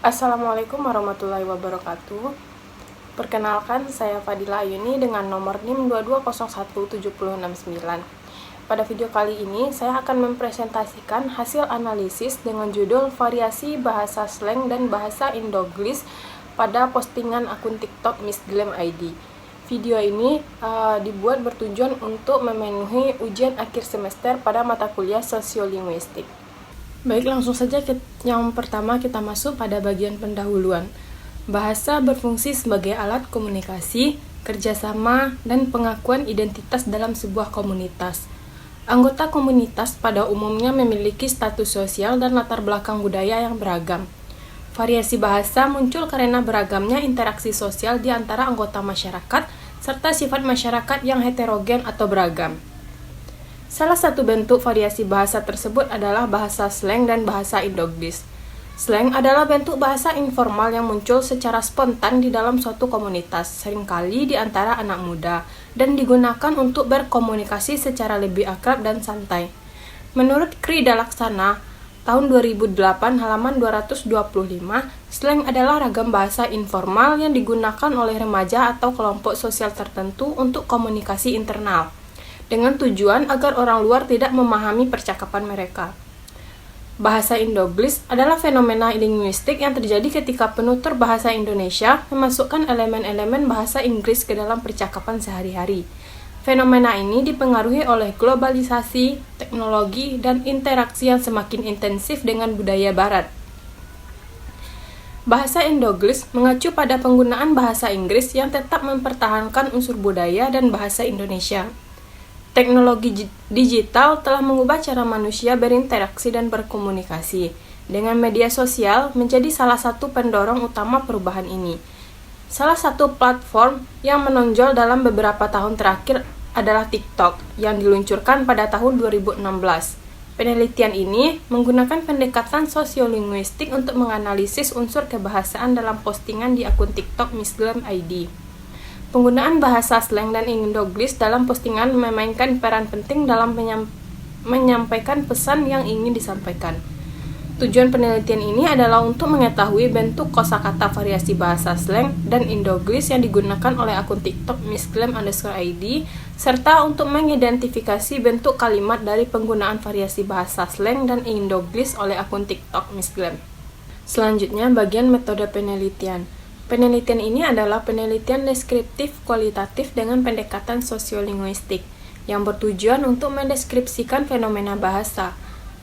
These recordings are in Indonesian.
Assalamualaikum warahmatullahi wabarakatuh. Perkenalkan, saya Fadila Ayuni dengan nomor NIM 22017069. Pada video kali ini, saya akan mempresentasikan hasil analisis dengan judul Variasi Bahasa Slang dan Bahasa Indoglis pada postingan akun TikTok Miss Glam ID. Video ini dibuat bertujuan untuk memenuhi ujian akhir semester pada mata kuliah Sosiolinguistik. Baik, langsung saja yang pertama kita masuk pada bagian pendahuluan. Bahasa berfungsi sebagai alat komunikasi, kerjasama, dan pengakuan identitas dalam sebuah komunitas. Anggota komunitas pada umumnya memiliki status sosial dan latar belakang budaya yang beragam. Variasi bahasa muncul karena beragamnya interaksi sosial di antara anggota masyarakat, serta sifat masyarakat yang heterogen atau beragam. Salah satu bentuk variasi bahasa tersebut adalah bahasa slang dan bahasa indoglis. Slang adalah bentuk bahasa informal yang muncul secara spontan di dalam suatu komunitas, seringkali di antara anak muda, dan digunakan untuk berkomunikasi secara lebih akrab dan santai. Menurut Krida Laksana, tahun 2008 halaman 225, slang adalah ragam bahasa informal yang digunakan oleh remaja atau kelompok sosial tertentu untuk komunikasi internal, dengan tujuan agar orang luar tidak memahami percakapan mereka. Bahasa indoglis adalah fenomena linguistik yang terjadi ketika penutur bahasa Indonesia memasukkan elemen-elemen bahasa Inggris ke dalam percakapan sehari-hari. Fenomena ini dipengaruhi oleh globalisasi, teknologi, dan interaksi yang semakin intensif dengan budaya barat. Bahasa indoglis mengacu pada penggunaan bahasa Inggris yang tetap mempertahankan unsur budaya dan bahasa Indonesia. Teknologi digital telah mengubah cara manusia berinteraksi dan berkomunikasi, dengan media sosial menjadi salah satu pendorong utama perubahan ini. Salah satu platform yang menonjol dalam beberapa tahun terakhir adalah TikTok, yang diluncurkan pada tahun 2016. Penelitian ini menggunakan pendekatan sosiolinguistik untuk menganalisis unsur kebahasaan dalam postingan di akun TikTok Miss Glam ID. Penggunaan bahasa slang dan indoglis dalam postingan memainkan peran penting dalam menyampaikan pesan yang ingin disampaikan. Tujuan penelitian ini adalah untuk mengetahui bentuk kosakata variasi bahasa slang dan indoglis yang digunakan oleh akun TikTok Miss Glam_ID, serta untuk mengidentifikasi bentuk kalimat dari penggunaan variasi bahasa slang dan indoglis oleh akun TikTok Miss Glam. Selanjutnya, bagian metode penelitian. Penelitian ini adalah penelitian deskriptif kualitatif dengan pendekatan sosiolinguistik yang bertujuan untuk mendeskripsikan fenomena bahasa.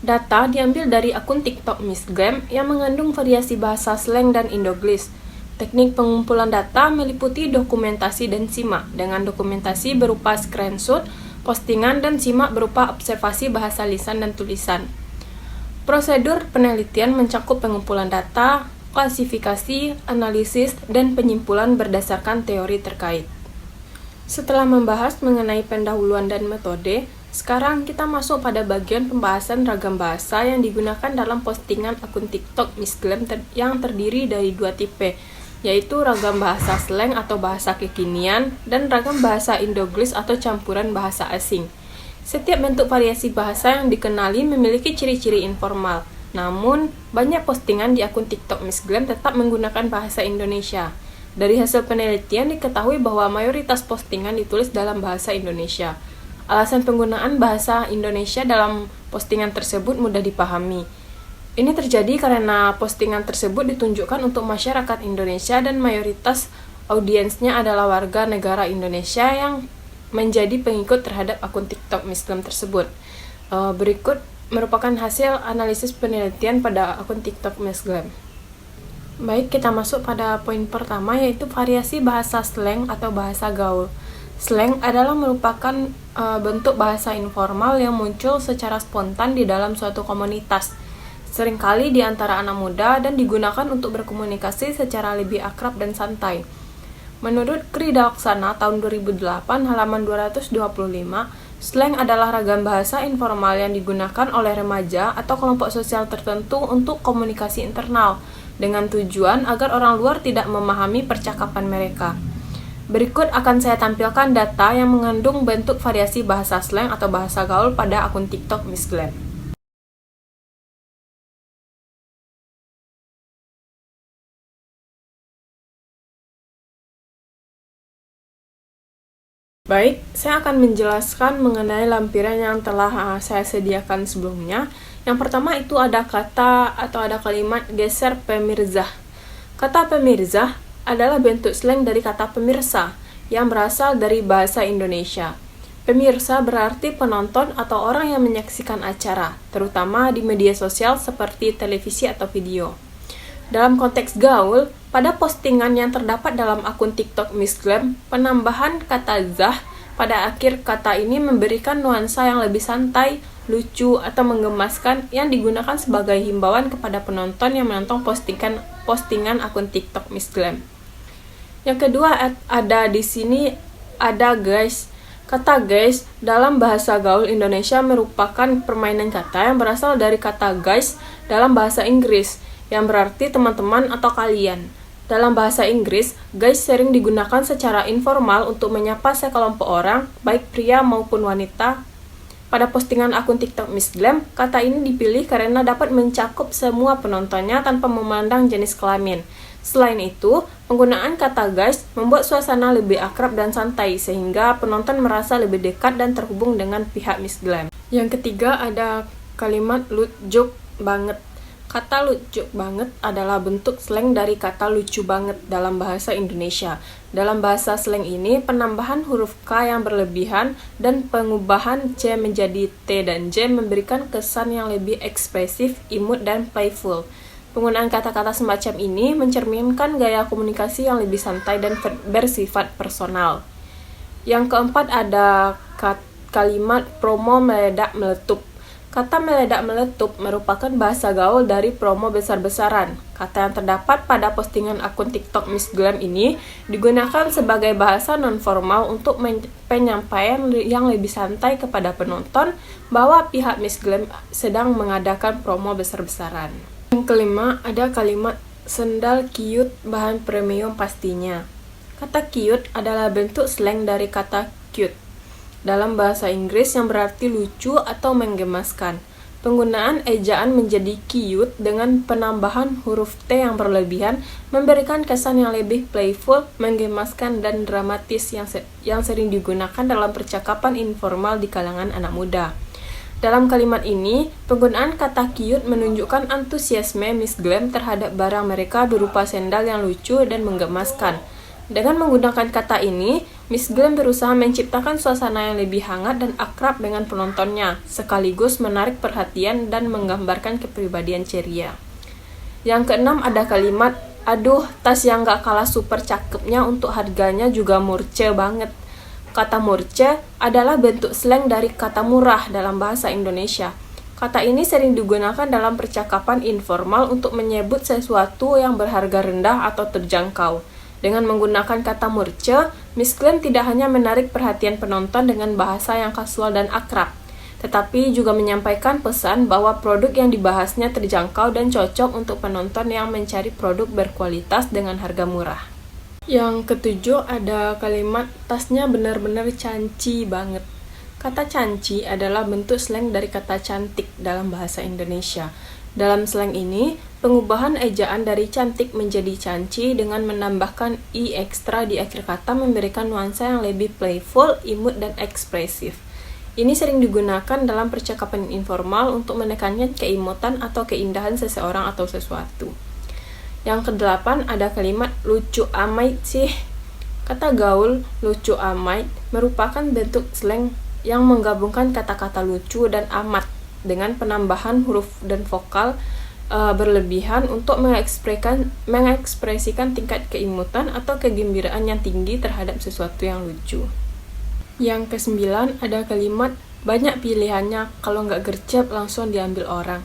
Data diambil dari akun TikTok Miss Glam yang mengandung variasi bahasa slang dan indoglis. Teknik pengumpulan data meliputi dokumentasi dan simak, dengan dokumentasi berupa screenshot, postingan, dan simak berupa observasi bahasa lisan dan tulisan. Prosedur penelitian mencakup pengumpulan data, klasifikasi, analisis, dan penyimpulan berdasarkan teori terkait. Setelah membahas mengenai pendahuluan dan metode, sekarang kita masuk pada bagian pembahasan ragam bahasa yang digunakan dalam postingan akun TikTok Miss Glam yang terdiri dari dua tipe, yaitu ragam bahasa slang atau bahasa kekinian dan ragam bahasa indoglis atau campuran bahasa asing. Setiap bentuk variasi bahasa yang dikenali memiliki ciri-ciri informal. Namun, banyak postingan di akun TikTok Miss Glam tetap menggunakan bahasa Indonesia. Dari hasil penelitian diketahui bahwa mayoritas postingan ditulis dalam bahasa Indonesia. Alasan penggunaan bahasa Indonesia dalam postingan tersebut mudah dipahami. Ini terjadi karena postingan tersebut ditunjukkan untuk masyarakat Indonesia dan mayoritas audiensnya adalah warga negara Indonesia yang menjadi pengikut terhadap akun TikTok Miss Glam tersebut. Berikut merupakan hasil analisis penelitian pada akun TikTok Miss Glam. Baik, kita masuk pada poin pertama, yaitu variasi bahasa slang atau bahasa gaul. Slang adalah merupakan bentuk bahasa informal yang muncul secara spontan di dalam suatu komunitas, seringkali di antara anak muda, dan digunakan untuk berkomunikasi secara lebih akrab dan santai. Menurut Krida Laksana tahun 2008 halaman 225, slang adalah ragam bahasa informal yang digunakan oleh remaja atau kelompok sosial tertentu untuk komunikasi internal, dengan tujuan agar orang luar tidak memahami percakapan mereka. Berikut akan saya tampilkan data yang mengandung bentuk variasi bahasa slang atau bahasa gaul pada akun TikTok Miss Glam. Baik, saya akan menjelaskan mengenai lampiran yang telah saya sediakan sebelumnya. Yang pertama itu ada kata atau ada kalimat geser pemirzah. Kata pemirzah adalah bentuk slang dari kata pemirsa yang berasal dari bahasa Indonesia. Pemirsa berarti penonton atau orang yang menyaksikan acara, terutama di media sosial seperti televisi atau video. Dalam konteks gaul, pada postingan yang terdapat dalam akun TikTok Miss Glam, penambahan kata zah pada akhir kata ini memberikan nuansa yang lebih santai, lucu, atau menggemaskan yang digunakan sebagai himbauan kepada penonton yang menonton postingan akun TikTok Miss Glam. Yang kedua ada di sini ada guys. Kata guys dalam bahasa gaul Indonesia merupakan permainan kata yang berasal dari kata guys dalam bahasa Inggris, yang berarti teman-teman atau kalian. Dalam bahasa Inggris, guys sering digunakan secara informal untuk menyapa sekelompok orang, baik pria maupun wanita. Pada postingan akun TikTok Miss Glam, kata ini dipilih karena dapat mencakup semua penontonnya tanpa memandang jenis kelamin. Selain itu, penggunaan kata guys membuat suasana lebih akrab dan santai, sehingga penonton merasa lebih dekat dan terhubung dengan pihak Miss Glam. Yang ketiga ada kalimat lucu banget. Kata lucu banget adalah bentuk slang dari kata lucu banget dalam bahasa Indonesia. Dalam bahasa slang ini, penambahan huruf K yang berlebihan dan pengubahan C menjadi T dan J memberikan kesan yang lebih ekspresif, imut, dan playful. Penggunaan kata-kata semacam ini mencerminkan gaya komunikasi yang lebih santai dan bersifat personal. Yang keempat ada kalimat promo meledak meletup. Kata meledak meletup merupakan bahasa gaul dari promo besar-besaran. Kata yang terdapat pada postingan akun TikTok Miss Glam ini digunakan sebagai bahasa non-formal untuk penyampaian yang lebih santai kepada penonton bahwa pihak Miss Glam sedang mengadakan promo besar-besaran. Yang kelima ada kalimat sendal cute bahan premium pastinya. Kata cute adalah bentuk slang dari kata cute dalam bahasa Inggris yang berarti lucu atau menggemaskan. Penggunaan ejaan menjadi cute dengan penambahan huruf T yang berlebihan memberikan kesan yang lebih playful, menggemaskan, dan dramatis yang sering digunakan dalam percakapan informal di kalangan anak muda. Dalam kalimat ini, penggunaan kata cute menunjukkan antusiasme Miss Glam terhadap barang mereka berupa sendal yang lucu dan menggemaskan. Dengan menggunakan kata ini, Miss Glam berusaha menciptakan suasana yang lebih hangat dan akrab dengan penontonnya, sekaligus menarik perhatian dan menggambarkan kepribadian ceria. Yang keenam ada kalimat, aduh, tas yang gak kalah super cakepnya untuk harganya juga murce banget. Kata murce adalah bentuk slang dari kata murah dalam bahasa Indonesia. Kata ini sering digunakan dalam percakapan informal untuk menyebut sesuatu yang berharga rendah atau terjangkau. Dengan menggunakan kata murce, Miss Glam tidak hanya menarik perhatian penonton dengan bahasa yang kasual dan akrab, tetapi juga menyampaikan pesan bahwa produk yang dibahasnya terjangkau dan cocok untuk penonton yang mencari produk berkualitas dengan harga murah. Yang ketujuh ada kalimat tasnya benar-benar canci banget. Kata canci adalah bentuk slang dari kata cantik dalam bahasa Indonesia. Dalam slang ini, pengubahan ejaan dari cantik menjadi canci dengan menambahkan i ekstra di akhir kata memberikan nuansa yang lebih playful, imut, dan ekspresif. Ini sering digunakan dalam percakapan informal untuk menekankan keimutan atau keindahan seseorang atau sesuatu. Yang kedelapan ada kalimat lucu amait sih. Kata gaul lucu amait merupakan bentuk slang yang menggabungkan kata-kata lucu dan amat dengan penambahan huruf dan vokal berlebihan untuk mengekspresikan tingkat keimutan atau kegembiraan yang tinggi terhadap sesuatu yang lucu. Yang kesembilan ada kalimat banyak pilihannya, kalau nggak gercep langsung diambil orang.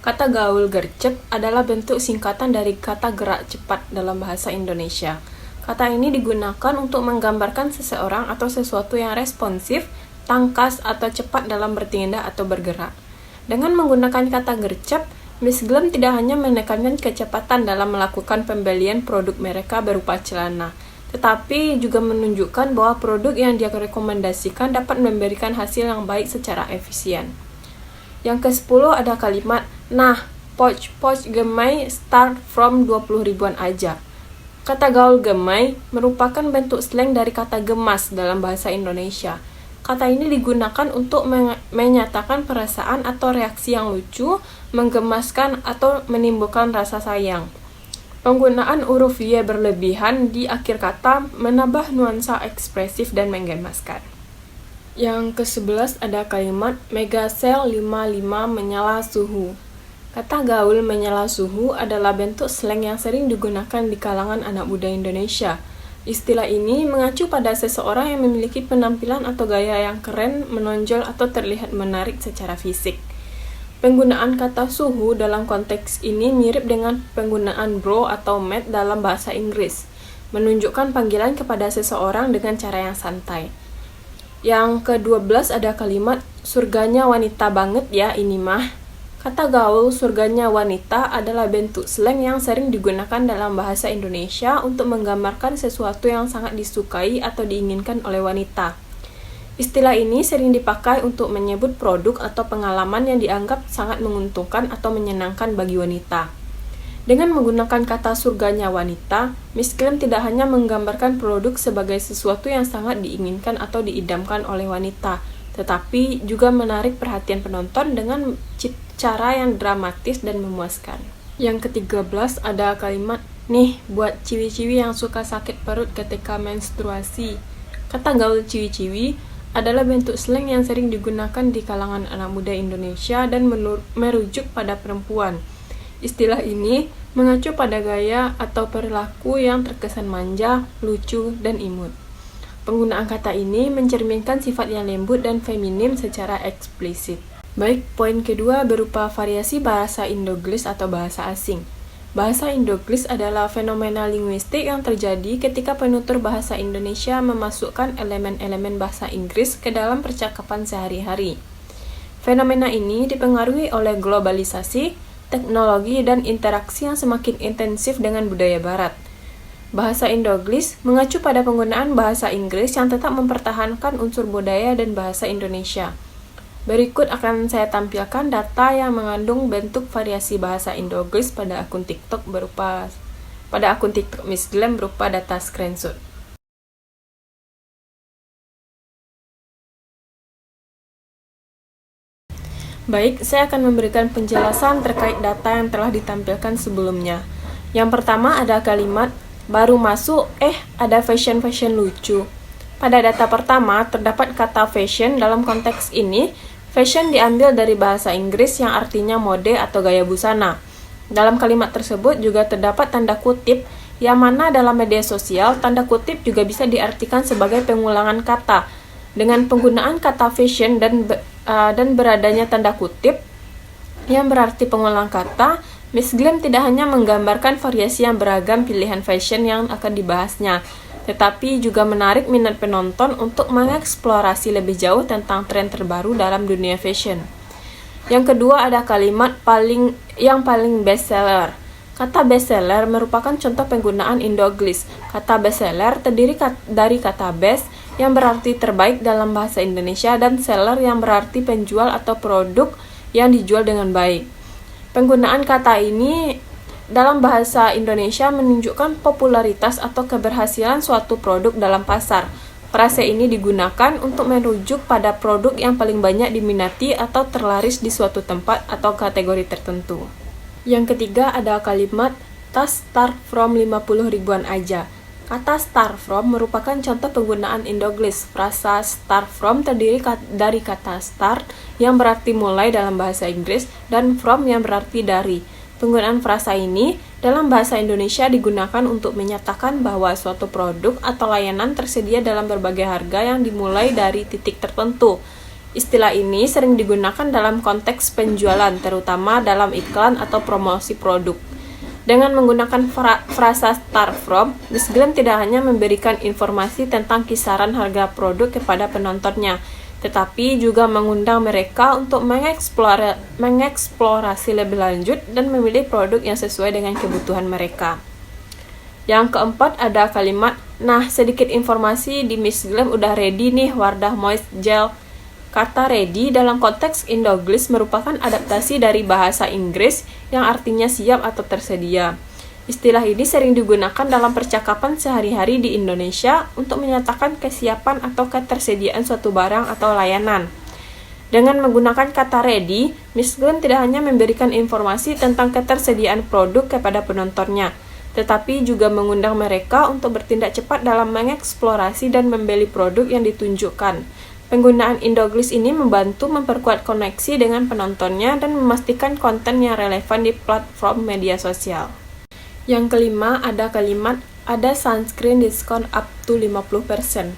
Kata gaul gercep adalah bentuk singkatan dari kata gerak cepat dalam bahasa Indonesia. Kata ini digunakan untuk menggambarkan seseorang atau sesuatu yang responsif, tangkas, atau cepat dalam bertindak atau bergerak. Dengan menggunakan kata gercep, Miss Glam tidak hanya menekankan kecepatan dalam melakukan pembelian produk mereka berupa celana, tetapi juga menunjukkan bahwa produk yang dia rekomendasikan dapat memberikan hasil yang baik secara efisien. Yang ke-10 ada kalimat, nah, pouch gemai start from 20 ribuan aja. Kata gaul gemai merupakan bentuk slang dari kata gemas dalam bahasa Indonesia. Kata ini digunakan untuk menyatakan perasaan atau reaksi yang lucu, menggemaskan, atau menimbulkan rasa sayang. Penggunaan huruf Y berlebihan di akhir kata menambah nuansa ekspresif dan menggemaskan. Yang ke-11 ada kalimat Megacell 55 menyala suhu. Kata gaul menyala suhu adalah bentuk slang yang sering digunakan di kalangan anak muda Indonesia. Istilah ini mengacu pada seseorang yang memiliki penampilan atau gaya yang keren, menonjol, atau terlihat menarik secara fisik. Penggunaan kata suhu dalam konteks ini mirip dengan penggunaan bro atau mate dalam bahasa Inggris, menunjukkan panggilan kepada seseorang dengan cara yang santai. Yang ke-12 ada kalimat surganya wanita banget ya ini mah. Kata gaul surganya wanita adalah bentuk slang yang sering digunakan dalam bahasa Indonesia untuk menggambarkan sesuatu yang sangat disukai atau diinginkan oleh wanita. Istilah ini sering dipakai untuk menyebut produk atau pengalaman yang dianggap sangat menguntungkan atau menyenangkan bagi wanita. Dengan menggunakan kata surganya wanita, Miss Glam tidak hanya menggambarkan produk sebagai sesuatu yang sangat diinginkan atau diidamkan oleh wanita, tetapi juga menarik perhatian penonton dengan cara yang dramatis dan memuaskan. Yang ke-13 ada kalimat, nih buat ciwi-ciwi yang suka sakit perut ketika menstruasi. Kata gaul ciwi-ciwi adalah bentuk slang yang sering digunakan di kalangan anak muda Indonesia dan merujuk pada perempuan. Istilah ini mengacu pada gaya atau perilaku yang terkesan manja, lucu, dan imut. Penggunaan kata ini mencerminkan sifat yang lembut dan feminim secara eksplisit. Baik, poin kedua berupa variasi bahasa Indoggris atau bahasa asing. Bahasa Indoggris adalah fenomena linguistik yang terjadi ketika penutur bahasa Indonesia memasukkan elemen-elemen bahasa Inggris ke dalam percakapan sehari-hari. Fenomena ini dipengaruhi oleh globalisasi, teknologi, dan interaksi yang semakin intensif dengan budaya Barat. Bahasa Indoggris mengacu pada penggunaan bahasa Inggris yang tetap mempertahankan unsur budaya dan bahasa Indonesia. Berikut akan saya tampilkan data yang mengandung bentuk variasi bahasa Indoggris pada akun TikTok Miss Glam berupa data screenshot. Baik, saya akan memberikan penjelasan terkait data yang telah ditampilkan sebelumnya. Yang pertama ada kalimat baru masuk, ada fashion lucu. Pada data pertama, terdapat kata fashion dalam konteks ini. Fashion diambil dari bahasa Inggris yang artinya mode atau gaya busana. Dalam kalimat tersebut juga terdapat tanda kutip, yang mana dalam media sosial, tanda kutip juga bisa diartikan sebagai pengulangan kata. Dengan penggunaan kata fashion dan beradanya tanda kutip, yang berarti pengulang kata, Miss Glam tidak hanya menggambarkan variasi yang beragam pilihan fashion yang akan dibahasnya, tetapi juga menarik minat penonton untuk mengeksplorasi lebih jauh tentang tren terbaru dalam dunia fashion. Yang kedua ada kalimat yang paling bestseller. Kata bestseller merupakan contoh penggunaan Indoggris. Kata bestseller terdiri dari kata best yang berarti terbaik dalam bahasa Indonesia dan seller yang berarti penjual atau produk yang dijual dengan baik. Penggunaan kata ini dalam bahasa Indonesia menunjukkan popularitas atau keberhasilan suatu produk dalam pasar. Frase ini digunakan untuk merujuk pada produk yang paling banyak diminati atau terlaris di suatu tempat atau kategori tertentu. Yang ketiga ada kalimat tas start from 50 ribuan aja. Kata start from merupakan contoh penggunaan Indoggris. Frasa start from terdiri dari kata start yang berarti mulai dalam bahasa Inggris dan from yang berarti dari. Penggunaan frasa ini dalam bahasa Indonesia digunakan untuk menyatakan bahwa suatu produk atau layanan tersedia dalam berbagai harga yang dimulai dari titik tertentu. Istilah ini sering digunakan dalam konteks penjualan, terutama dalam iklan atau promosi produk. Dengan menggunakan frasa start from, Miss Glam tidak hanya memberikan informasi tentang kisaran harga produk kepada penontonnya, tetapi juga mengundang mereka untuk mengeksplorasi lebih lanjut dan memilih produk yang sesuai dengan kebutuhan mereka. Yang keempat ada kalimat, nah sedikit informasi di Miss Glam udah ready nih Wardah Moist Gel. Kata ready dalam konteks Indoggris merupakan adaptasi dari bahasa Inggris yang artinya siap atau tersedia. Istilah ini sering digunakan dalam percakapan sehari-hari di Indonesia untuk menyatakan kesiapan atau ketersediaan suatu barang atau layanan. Dengan menggunakan kata ready, Miss Glam tidak hanya memberikan informasi tentang ketersediaan produk kepada penontonnya, tetapi juga mengundang mereka untuk bertindak cepat dalam mengeksplorasi dan membeli produk yang ditunjukkan. Penggunaan Indoglish ini membantu memperkuat koneksi dengan penontonnya dan memastikan konten yang relevan di platform media sosial. Yang kelima, ada kalimat ada sunscreen diskon up to 50%.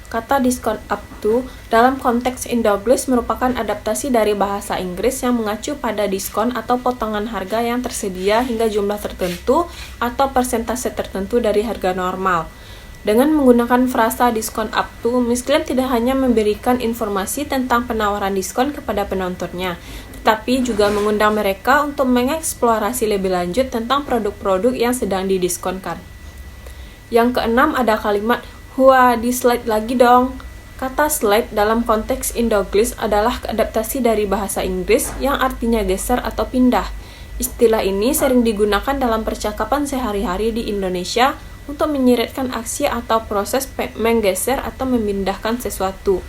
Kata diskon up to dalam konteks Indoglish merupakan adaptasi dari bahasa Inggris yang mengacu pada diskon atau potongan harga yang tersedia hingga jumlah tertentu atau persentase tertentu dari harga normal. Dengan menggunakan frasa diskon up to, Miss Glam tidak hanya memberikan informasi tentang penawaran diskon kepada penontonnya, tetapi juga mengundang mereka untuk mengeksplorasi lebih lanjut tentang produk-produk yang sedang didiskonkan. Yang keenam, ada kalimat "Wah, di slide lagi dong". Kata slide dalam konteks Indoglish adalah adaptasi dari bahasa Inggris yang artinya geser atau pindah. Istilah ini sering digunakan dalam percakapan sehari-hari di Indonesia untuk menyiratkan aksi atau proses menggeser atau memindahkan sesuatu,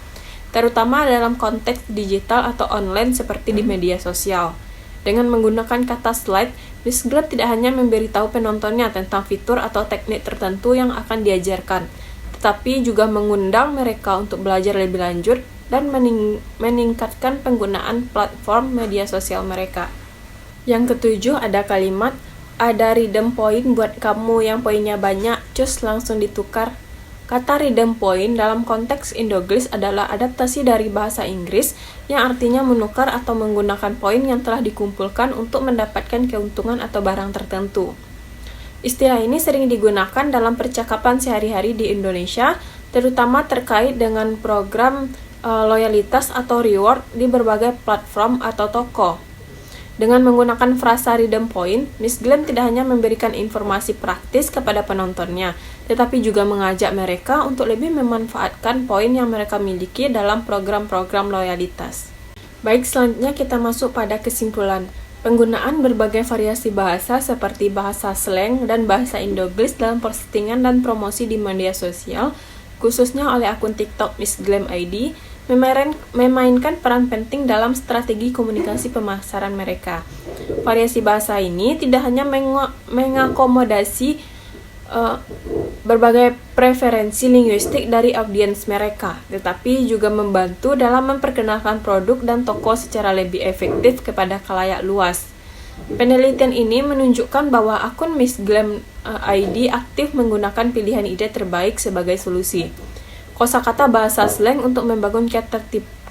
terutama dalam konteks digital atau online seperti di media sosial. Dengan menggunakan kata slide, Miss Glam tidak hanya memberitahu penontonnya tentang fitur atau teknik tertentu yang akan diajarkan, tetapi juga mengundang mereka untuk belajar lebih lanjut dan meningkatkan penggunaan platform media sosial mereka. Yang ketujuh, ada kalimat ada redeem point buat kamu yang poinnya banyak, cus langsung ditukar. Kata redeem point dalam konteks Indoglish adalah adaptasi dari bahasa Inggris yang artinya menukar atau menggunakan poin yang telah dikumpulkan untuk mendapatkan keuntungan atau barang tertentu. Istilah ini sering digunakan dalam percakapan sehari-hari di Indonesia, terutama terkait dengan program loyalitas atau reward di berbagai platform atau toko. Dengan menggunakan frasa redeem point, Miss Glam tidak hanya memberikan informasi praktis kepada penontonnya, tetapi juga mengajak mereka untuk lebih memanfaatkan poin yang mereka miliki dalam program-program loyalitas. Baik, selanjutnya kita masuk pada kesimpulan. Penggunaan berbagai variasi bahasa seperti bahasa slang dan bahasa Indoglish dalam postingan dan promosi di media sosial, khususnya oleh akun TikTok Miss Glam ID, memainkan peran penting dalam strategi komunikasi pemasaran mereka. Variasi bahasa ini tidak hanya mengakomodasi berbagai preferensi linguistik dari audiens mereka, tetapi juga membantu dalam memperkenalkan produk dan toko secara lebih efektif kepada khalayak luas. Penelitian ini menunjukkan bahwa akun Miss Glam ID aktif menggunakan pilihan ide terbaik sebagai solusi. Kosakata bahasa slang untuk membangun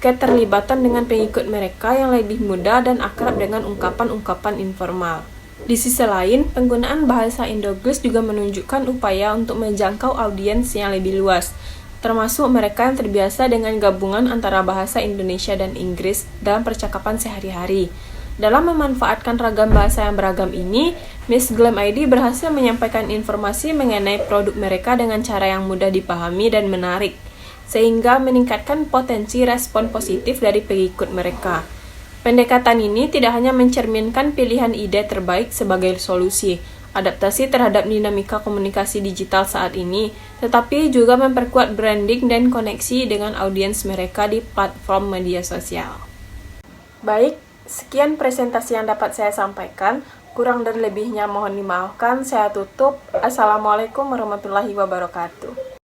keterlibatan dengan pengikut mereka yang lebih mudah dan akrab dengan ungkapan-ungkapan informal. Di sisi lain, penggunaan bahasa Indoglish juga menunjukkan upaya untuk menjangkau audiens yang lebih luas, termasuk mereka yang terbiasa dengan gabungan antara bahasa Indonesia dan Inggris dalam percakapan sehari-hari. Dalam memanfaatkan ragam bahasa yang beragam ini, Miss Glam ID berhasil menyampaikan informasi mengenai produk mereka dengan cara yang mudah dipahami dan menarik, sehingga meningkatkan potensi respon positif dari pengikut mereka. Pendekatan ini tidak hanya mencerminkan pilihan ide terbaik sebagai solusi adaptasi terhadap dinamika komunikasi digital saat ini, tetapi juga memperkuat branding dan koneksi dengan audiens mereka di platform media sosial. Baik, sekian presentasi yang dapat saya sampaikan. Kurang dan lebihnya mohon dimaafkan. Saya tutup. Assalamualaikum warahmatullahi wabarakatuh.